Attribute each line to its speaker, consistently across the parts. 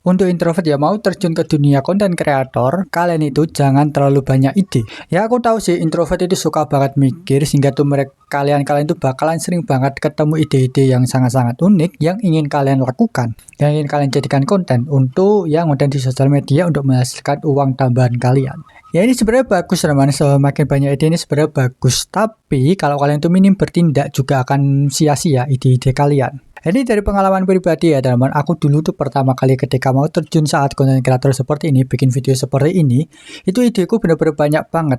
Speaker 1: Untuk introvert yang mau terjun ke dunia konten kreator, kalian itu jangan terlalu banyak ide. Ya aku tahu sih introvert itu suka banget mikir, sehingga tuh kalian itu bakalan sering banget ketemu ide-ide yang sangat-sangat unik yang ingin kalian lakukan, yang ingin kalian jadikan konten untuk yang konten di sosial media untuk menghasilkan uang tambahan kalian. Ya ini sebenarnya bagus teman, semakin banyak ide ini sebenarnya bagus, tapi kalau kalian tuh minim bertindak juga akan sia-sia ide-ide kalian. Ini dari pengalaman pribadi ya teman, aku dulu tuh pertama kali ketika mau terjun saat konten kreator seperti ini, bikin video seperti ini, itu ideku benar-benar banyak banget.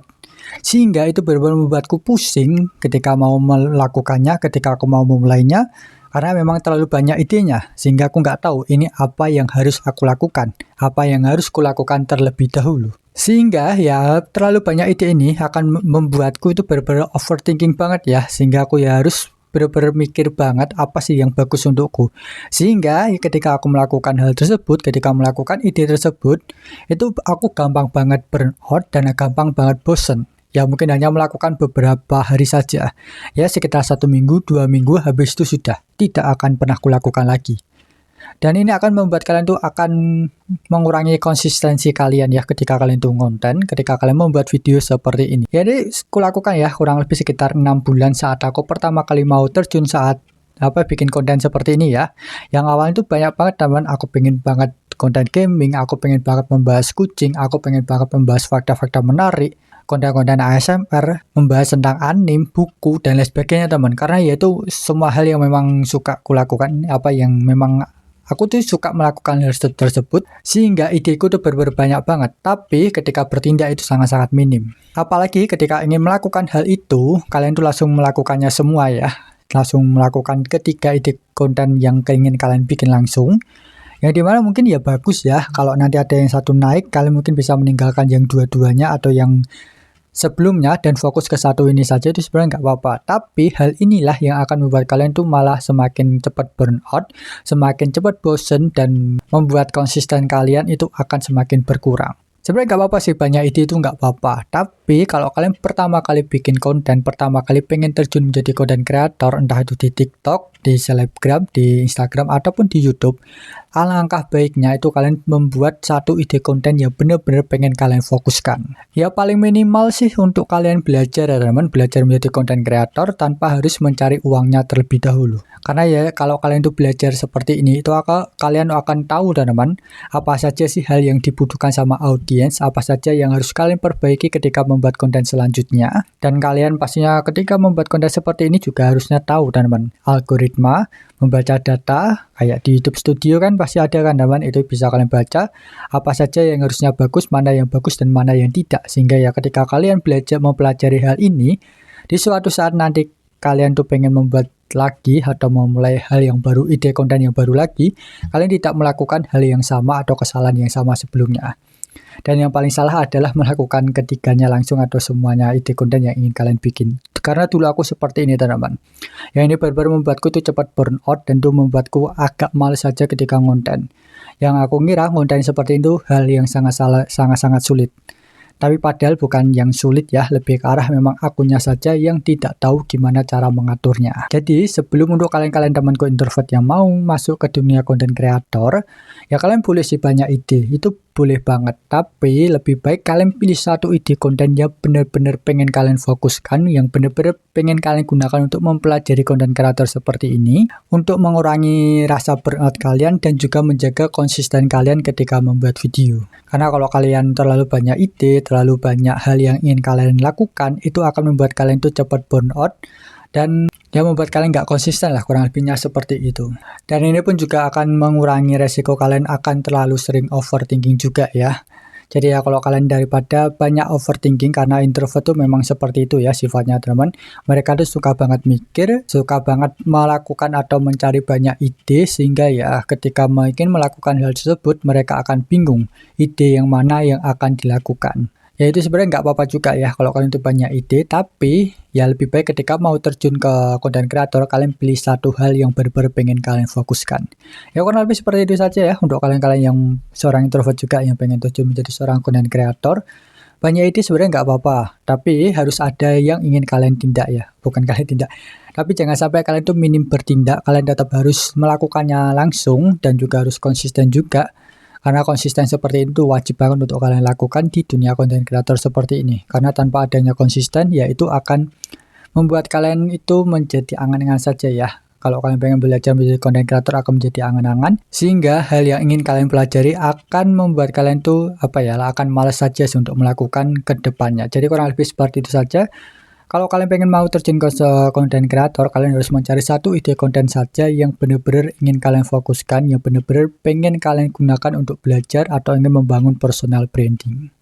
Speaker 1: Sehingga itu benar-benar membuatku pusing ketika mau melakukannya, ketika aku mau memulainya, karena memang terlalu banyak idenya, sehingga aku nggak tahu ini apa yang harus aku lakukan, apa yang harus kulakukan terlebih dahulu. Sehingga ya terlalu banyak ide ini akan membuatku itu benar-benar overthinking banget ya, sehingga aku ya harus benar-benar mikir banget apa sih yang bagus untukku. Sehingga ketika aku melakukan hal tersebut, ketika melakukan ide tersebut, itu aku gampang banget burn out dan gampang banget bosen. Ya mungkin hanya melakukan beberapa hari saja. Ya sekitar 1 minggu, 2 minggu, habis itu sudah tidak akan pernah kulakukan lagi. Dan ini akan membuat kalian tuh akan mengurangi konsistensi kalian ya ketika kalian tuh konten, ketika kalian membuat video seperti ini. Jadi kulakukan ya kurang lebih sekitar 6 bulan saat aku pertama kali mau terjun saat bikin konten seperti ini ya. Yang awalnya tuh banyak banget teman, aku pengen banget konten gaming, aku pengen banget membahas kucing, aku pengen banget membahas fakta-fakta menarik, konten-konten ASMR, membahas tentang anime, buku, dan lain sebagainya teman. Karena ya itu semua hal yang memang suka kulakukan, yang memang aku tuh suka melakukan hal tersebut, sehingga ideku tuh benar-benar banyak banget. Tapi ketika bertindak itu sangat-sangat minim. Apalagi ketika ingin melakukan hal itu, kalian tuh langsung melakukannya semua ya. Langsung melakukan ketiga ide konten yang ingin kalian bikin langsung. Yang dimana mungkin ya bagus ya, kalau nanti ada yang satu naik, kalian mungkin bisa meninggalkan yang dua-duanya atau yang sebelumnya dan fokus ke satu ini saja, itu sebenarnya nggak apa-apa. Tapi hal inilah yang akan membuat kalian tuh malah semakin cepat burn out, semakin cepat bosen, dan membuat konsisten kalian itu akan semakin berkurang. Sebenarnya nggak apa-apa sih banyak ide itu nggak apa-apa. Tapi kalau kalian pertama kali bikin konten, pertama kali pengen terjun menjadi konten kreator, entah itu di TikTok, di Selebgram, di Instagram, ataupun di YouTube, alangkah baiknya itu kalian membuat satu ide konten yang benar-benar pengen kalian fokuskan. Ya paling minimal sih untuk kalian belajar ya teman, belajar menjadi konten kreator tanpa harus mencari uangnya terlebih dahulu. Karena ya kalau kalian tuh belajar seperti ini, itu kalian akan tahu teman, apa saja sih hal yang dibutuhkan sama audiens, apa saja yang harus kalian perbaiki ketika membuat konten selanjutnya. Dan kalian pastinya ketika membuat konten seperti ini juga harusnya tahu teman, algoritma, membaca data, kayak di YouTube Studio kan pasti ada kan teman, itu bisa kalian baca apa saja yang harusnya bagus, mana yang bagus dan mana yang tidak. Sehingga ya ketika kalian belajar mempelajari hal ini, di suatu saat nanti kalian tuh pengen membuat lagi atau memulai hal yang baru, ide konten yang baru lagi, kalian tidak melakukan hal yang sama atau kesalahan yang sama sebelumnya. Dan yang paling salah adalah melakukan ketiganya langsung atau semuanya ide konten yang ingin kalian bikin. Karena dulu aku seperti ini teman-teman. Yang ini benar-benar membuatku tuh cepat burn out dan tuh membuatku agak malas saja ketika konten. Yang aku ngira konten seperti itu hal yang sangat-sangat sulit. Tapi padahal bukan yang sulit ya, lebih ke arah memang akunnya saja yang tidak tahu gimana cara mengaturnya. Jadi sebelum untuk kalian temanku introvert yang mau masuk ke dunia konten kreator, ya kalian boleh sih banyak ide, itu boleh banget. Tapi lebih baik kalian pilih satu ide konten yang benar-benar pengen kalian fokuskan, yang benar-benar pengen kalian gunakan untuk mempelajari konten kreator seperti ini, untuk mengurangi rasa burnout kalian dan juga menjaga konsisten kalian ketika membuat video. Karena kalau kalian terlalu banyak ide, terlalu banyak hal yang ingin kalian lakukan, itu akan membuat kalian tuh cepat burnout dan ya membuat kalian nggak konsisten lah, kurang lebihnya seperti itu. Dan ini pun juga akan mengurangi resiko kalian akan terlalu sering overthinking juga ya. Jadi ya kalau kalian daripada banyak overthinking, karena introvert tuh memang seperti itu ya sifatnya teman. Mereka tuh suka banget mikir, suka banget melakukan atau mencari banyak ide, sehingga ya ketika mungkin melakukan hal tersebut mereka akan bingung ide yang mana yang akan dilakukan. Ya itu sebenarnya nggak apa-apa juga ya kalau kalian tuh banyak ide, tapi ya lebih baik ketika mau terjun ke konten kreator kalian pilih satu hal yang benar-benar pengen kalian fokuskan. Ya kurang lebih seperti itu saja ya untuk kalian-kalian yang seorang introvert juga yang pengen terjun menjadi seorang konten kreator. Banyak ide sebenarnya nggak apa-apa, tapi harus ada yang ingin kalian tindak ya, bukan kalian tindak. Tapi jangan sampai kalian tuh minim bertindak, kalian tetap harus melakukannya langsung dan juga harus konsisten juga. Karena konsisten seperti itu wajib banget untuk kalian lakukan di dunia konten kreator seperti ini. Karena tanpa adanya konsisten, ya itu akan membuat kalian itu menjadi angan-angan saja ya. Kalau kalian pengen belajar menjadi konten kreator akan menjadi angan-angan, sehingga hal yang ingin kalian pelajari akan membuat kalian tuh akan malas saja sih untuk melakukan ke depannya. Jadi kurang lebih seperti itu saja. Kalau kalian pengen mau terjun ke konten kreator, kalian harus mencari satu ide konten saja yang benar-benar ingin kalian fokuskan, yang benar-benar pengen kalian gunakan untuk belajar atau ingin membangun personal branding.